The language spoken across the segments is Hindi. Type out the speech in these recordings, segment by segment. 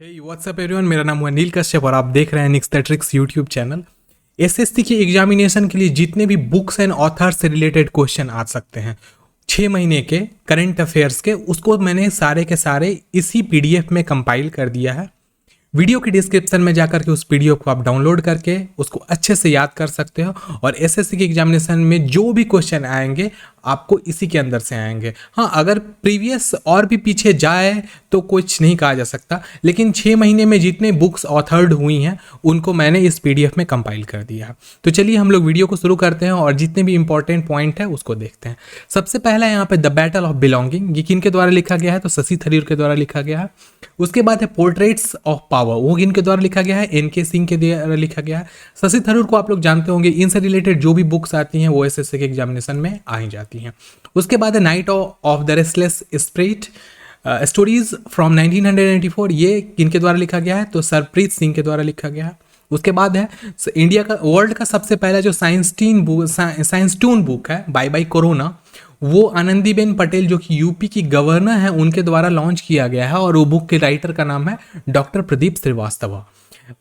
व्हाट्सअप एवरीवन, मेरा नाम है अनिल कश्यप और आप देख रहे हैं Nicks the tricks YouTube channel. SSC के एग्जामिनेशन के लिए जितने भी बुक्स एंड ऑथर से रिलेटेड क्वेश्चन आ सकते हैं 6 महीने के करंट अफेयर्स के, उसको मैंने सारे के सारे इसी पीडीएफ में कंपाइल कर दिया है। वीडियो की डिस्क्रिप्शन में जाकर के उस पीडीएफ को आप डाउनलोड करके उसको अच्छे से याद कर सकते हो और एसएससी के एग्जामिनेशन में जो भी क्वेश्चन आएंगे आपको इसी के अंदर से आएंगे। हाँ, अगर प्रीवियस और भी पीछे जाए तो कुछ नहीं कहा जा सकता, लेकिन 6 महीने में जितने बुक्स ऑथर्ड हुई हैं उनको मैंने इस पीडीएफ में कंपाइल कर दिया है। तो चलिए हम लोग वीडियो को शुरू करते हैं और जितने भी इंपॉर्टेंट पॉइंट है उसको देखते हैं। सबसे पहला यहाँ पे द बैटल ऑफ बिलोंगिंग, ये किनके द्वारा लिखा गया है? तो शशि थरूर के द्वारा लिखा गया है। उसके बाद है पोर्ट्रेट्स ऑफ पावर, वो किनके द्वारा लिखा गया है? एन के सिंह के द्वारा लिखा गया है। शशि थरूर को आप लोग जानते होंगे, इनसे रिलेटेड जो भी बुक्स आती हैं वो एसएससी के एग्जामिनेशन में आ ही जाती हैं। उसके बाद है night of the restless spirit, stories from 1994, ये किनके द्वारा लिखा गया है? तो सरप्रीत सिंह के द्वारा लिखा गया है। उसके बाद है इंडिया का वर्ल्ड का सबसे पहला जो साइंस टून बुक है बाय बाय कोरोना, वो आनंदीबेन पटेल जो कि यूपी की गवर्नर है उनके द्वारा लॉन्च किया गया है और वो बुक के राइटर का नाम है डॉक्टर प्रदीप श्रीवास्तव।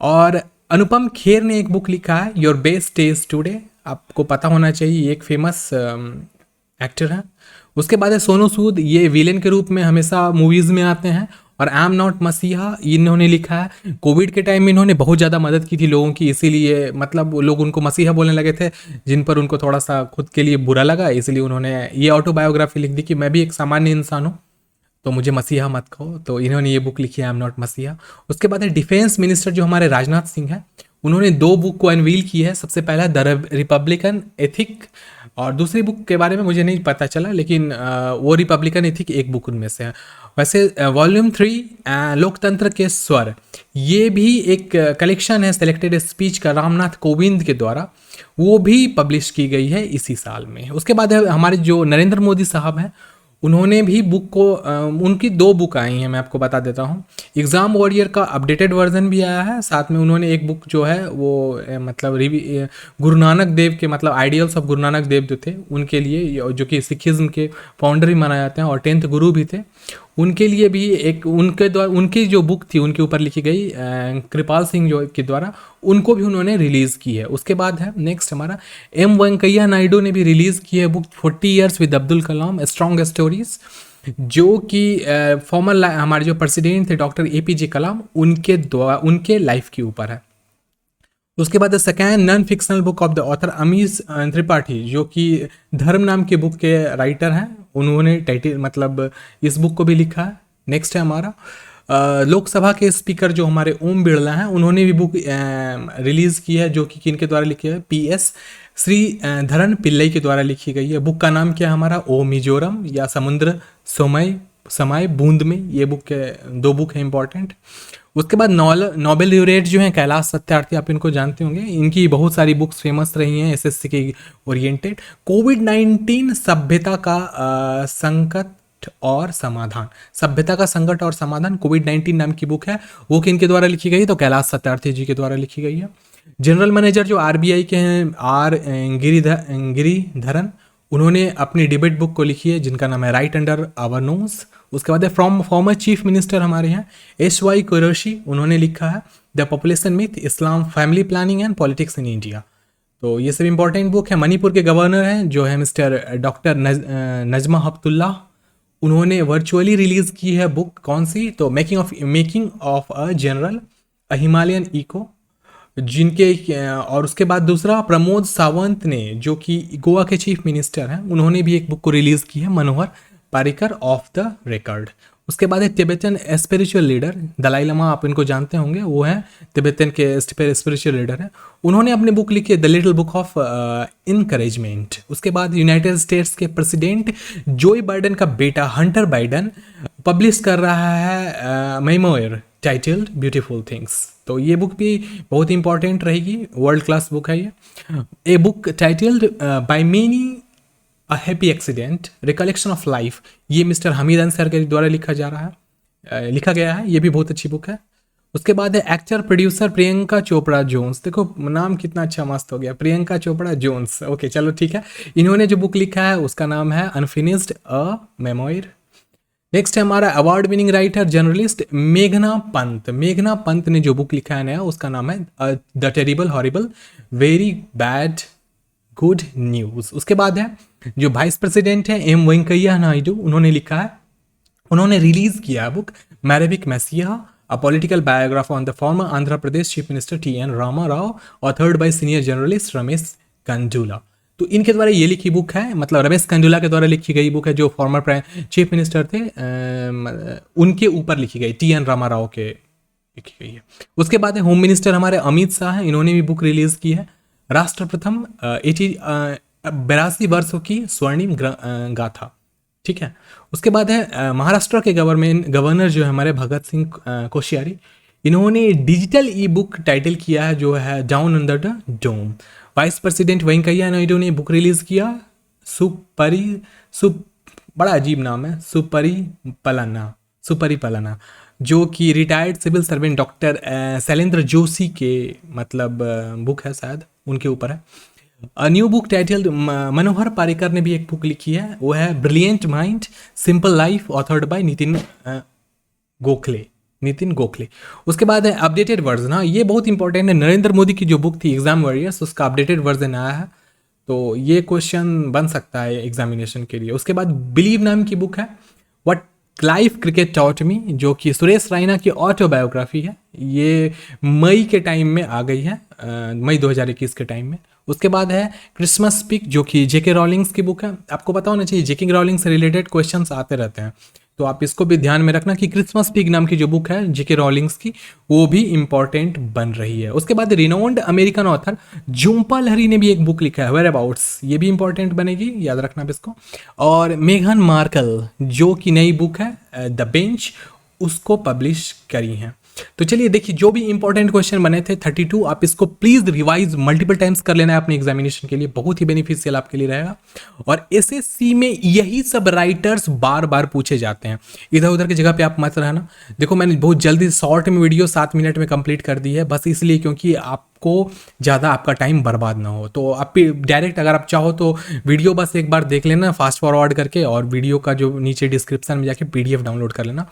और अनुपम खेर ने एक बुक लिखा है योर बेस्ट डेज टुडे, आपको पता होना चाहिए, एक फेमस एक्टर है। उसके बाद है सोनू सूद, ये विलेन के रूप में हमेशा मूवीज़ में आते हैं। और आई एम नॉट मसीहा इन्होंने लिखा है। कोविड के टाइम में इन्होंने बहुत ज़्यादा मदद की थी लोगों की, इसीलिए मतलब लोग उनको मसीहा बोलने लगे थे, जिन पर उनको थोड़ा सा खुद के लिए बुरा लगा, इसलिए उन्होंने ये ऑटोबायोग्राफी लिख दी कि मैं भी एक सामान्य इंसान हूँ तो मुझे मसीहा मत कहो। तो इन्होंने ये बुक लिखी है आई एम नॉट मसीहा। उसके बाद है डिफेंस मिनिस्टर जो हमारे राजनाथ सिंह है, उन्होंने 2 बुक को अनवील की है। सबसे पहला द रिपब्लिकन एथिक, और दूसरी बुक के बारे में मुझे नहीं पता चला, लेकिन वो रिपब्लिकन एथिक एक बुक उनमें से है। वैसे वॉल्यूम 3 लोकतंत्र के स्वर, ये भी एक कलेक्शन है सेलेक्टेड स्पीच का रामनाथ कोविंद के द्वारा, वो भी पब्लिश की गई है इसी साल में। उसके बाद है हमारे जो नरेंद्र मोदी साहब हैं, उन्होंने भी बुक को उनकी 2 बुक आई हैं, मैं आपको बता देता हूँ। एग्ज़ाम वॉरियर का अपडेटेड वर्जन भी आया है, साथ में उन्होंने एक बुक जो है वो मतलब गुरु नानक देव के, मतलब आइडियल्स ऑफ गुरु नानक देव जो थे उनके लिए, जो कि सिखिज्म के फाउंडर भी माना जाते हैं और 10th गुरु भी थे, उनके लिए भी एक उनके द्वारा उनकी जो बुक थी उनके ऊपर लिखी गई कृपाल सिंह जो के द्वारा, उनको भी उन्होंने रिलीज़ की है। उसके बाद है नेक्स्ट हमारा एम वेंकैया नायडू ने भी रिलीज़ की है book 40 years with Abdul Kalam strong stories, जो कि फॉर्मर हमारे जो प्रेसिडेंट थे डॉक्टर एपीजे कलाम उनके द्वारा उनके लाइफ के ऊपर है। उसके बाद second non fictional book of the author Amish Tripathi, जो कि धर्म नाम के बुक के राइटर हैं, उन्होंने टाइटल मतलब इस बुक को भी लिखा है। नेक्स्ट है हमारा लोकसभा के स्पीकर जो हमारे ओम बिरला हैं, उन्होंने भी बुक रिलीज़ की है, जो कि किनके द्वारा लिखी है? पीएस श्रीधरन पिल्लई के द्वारा लिखी गई है। बुक का नाम क्या है हमारा? ओ मिजोरम या समुद्र समय बूंद में, ये बुक के 2 बुक है इंपॉर्टेंट। उसके बाद नोबेल laureate जो हैं कैलाश सत्यार्थी, आप इनको जानते होंगे, इनकी बहुत सारी बुक्स फेमस रही हैं एसएससी के ओरिएंटेड। कोविड-19 सभ्यता का संकट और समाधान, सभ्यता का संकट और समाधान कोविड-19 नाम की बुक है, वो किनके द्वारा लिखी गई? तो कैलाश सत्यार्थी जी के द्वारा लिखी गई है। जनरल मैनेजर जो आरबीआई के हैं गिरिधरन, उन्होंने अपनी डिबेट बुक को लिखी है जिनका नाम है राइट अंडर आवर नोज। उसके बाद है फ्रॉम फॉर्मर चीफ मिनिस्टर हमारे यहाँ एस.वाई. कुरैशी, उन्होंने लिखा है the population myth Islam family planning and politics in India. तो ये सब इंपॉर्टेंट बुक है। मणिपुर के गवर्नर हैं जो है मिस्टर डॉक्टर नजमा हेपतुल्लाह, उन्होंने वर्चुअली रिलीज़ की है बुक, कौन सी? तो making of a general a Himalayan echo, जिनके और उसके बाद दूसरा प्रमोद सावंत ने, जो कि गोवा के चीफ मिनिस्टर हैं, उन्होंने भी एक बुक को रिलीज़ की है Manohar Parrikar off the record. उसके बाद है Tibetan spiritual leader Dalai Lama, आप इनको जानते होंगे, वो हैं तिब्बतन के स्पिरिचुअल लीडर हैं, उन्होंने अपनी बुक लिखी है the little book of encouragement. उसके बाद यूनाइटेड स्टेट्स के प्रेसिडेंट जोई बाइडन का बेटा हंटर बाइडन पब्लिश कर रहा है मेमोयर टाइटल्ड ब्यूटीफुल थिंग्स। तो ये बुक भी बहुत इंपॉर्टेंट रहेगी, वर्ल्ड क्लास बुक है ये। A book titled by many a happy accident recollection of life, ये मिस्टर हमीद अंसर के द्वारा लिखा गया है, ये भी बहुत अच्छी बुक है। उसके बाद है actor producer Priyanka Chopra Jones, देखो नाम कितना अच्छा मस्त हो गया, प्रियंका चोपड़ा जोन्स। ओके चलो ठीक है, इन्होंने जो बुक लिखा है उसका नाम है अनफिनिश्ड अ मेमोयर। नेक्स्ट है हमारा अवार्ड विनिंग राइटर जर्नलिस्ट मेघना पंत। मेघना पंत ने जो बुक लिखा है नया, उसका नाम है the terrible horrible very bad good news. उसके बाद है जो वाइस प्रेसिडेंट है एम वेंकैया नायडू, उन्होंने लिखा है, उन्होंने रिलीज किया book maverick messiah a political biography on the former Andhra Pradesh chief minister T N Rama Rao, authored by senior journalist Ramesh Kandula. तो इनके द्वारा ये लिखी बुक है, मतलब रमेश कंजुला के द्वारा लिखी गई बुक है, जो फॉर्मर चीफ मिनिस्टर थे उनके ऊपर लिखी गई, टी एन रामा राव के लिखी गई है। उसके बाद है होम मिनिस्टर हमारे अमित शाह हैं, इन्होंने भी बुक रिलीज की है, राष्ट्र प्रथम 82 वर्षों की स्वर्णिम गाथा। ठीक है। उसके बाद है महाराष्ट्र के गवर्नर जो है हमारे भगत सिंह कोश्यारी, इन्होंने डिजिटल ई बुक टाइटल किया है जो है down under the dome. Vice president Venkaiah Naidu ने बुक रिलीज किया बड़ा अजीब नाम है, सुपरिपलना, जो कि retired civil servant doctor Shailendra Joshi के मतलब बुक है, शायद उनके ऊपर है। New book title Manohar Parrikar ने भी एक बुक लिखी है, वो है brilliant mind simple life, authored by Nitin Gokhale. उसके बाद है अपडेटेड वर्जन। हाँ, ये बहुत इंपॉर्टेंट है, नरेंद्र मोदी की जो बुक थी एग्जाम वॉरियर्स, उसका अपडेटेड वर्जन आया है, तो ये क्वेश्चन बन सकता है एग्जामिनेशन के लिए। उसके बाद बिलीव नाम की बुक है what life cricket taught me, जो कि सुरेश रायना की ऑटोबायोग्राफी है, ये मई के टाइम में आ गई है, मई 2021 के टाइम में। उसके बाद है क्रिसमस पिक, जो कि जेके रॉलिंग्स की बुक है। आपको पता होना चाहिए जेके रॉलिंग्स से रिलेटेड क्वेश्चंस आते रहते हैं, तो आप इसको भी ध्यान में रखना कि क्रिसमस पिग नाम की जो बुक है जेके रॉलिंग्स की, वो भी इंपॉर्टेंट बन रही है। उसके बाद रिनाउंड अमेरिकन ऑथर जुम्पा लहरी ने भी एक बुक लिखा है वेयर अबाउट्स, ये भी इंपॉर्टेंट बनेगी, याद रखना आप इसको। और मेघन मार्कल जो कि नई बुक है द बेंच, उसको पब्लिश करी हैं। तो चलिए देखिए, जो भी इंपॉर्टेंट क्वेश्चन बने थे 32, आप इसको प्लीज रिवाइज मल्टीपल टाइम्स कर लेना है अपने एग्जामिनेशन के लिए, बहुत ही बेनिफिशियल आपके लिए रहेगा। और एसएससी में यही सब राइटर्स बार बार पूछे जाते हैं, इधर उधर की जगह पे आप मत रहना। देखो मैंने बहुत जल्दी शॉर्ट में वीडियो 7 मिनट में कंप्लीट कर दी है, बस इसलिए क्योंकि आपको ज़्यादा आपका टाइम बर्बाद ना हो। तो आप डायरेक्ट अगर आप चाहो तो वीडियो बस एक बार देख लेना फास्ट फॉरवर्ड करके, और वीडियो का जो नीचे डिस्क्रिप्शन में जाके PDF डाउनलोड कर लेना,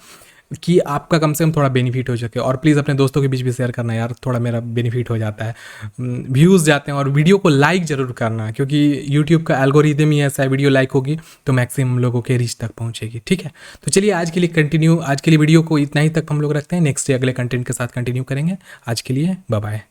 कि आपका कम से कम थोड़ा बेनिफिट हो सके। और प्लीज़ अपने दोस्तों के बीच भी शेयर करना यार, थोड़ा मेरा बेनिफिट हो जाता है, व्यूज़ जाते हैं। और वीडियो को लाइक ज़रूर करना, क्योंकि यूट्यूब का एल्गोरिदम ही ऐसा है, वीडियो लाइक होगी तो मैक्सिमम लोगों के रीच तक पहुंचेगी। ठीक है, तो चलिए आज के लिए वीडियो को इतना ही तक हम लोग रखते हैं, नेक्स्ट डे अगले कंटेंट के साथ कंटिन्यू करेंगे। आज के लिए बाय बाय।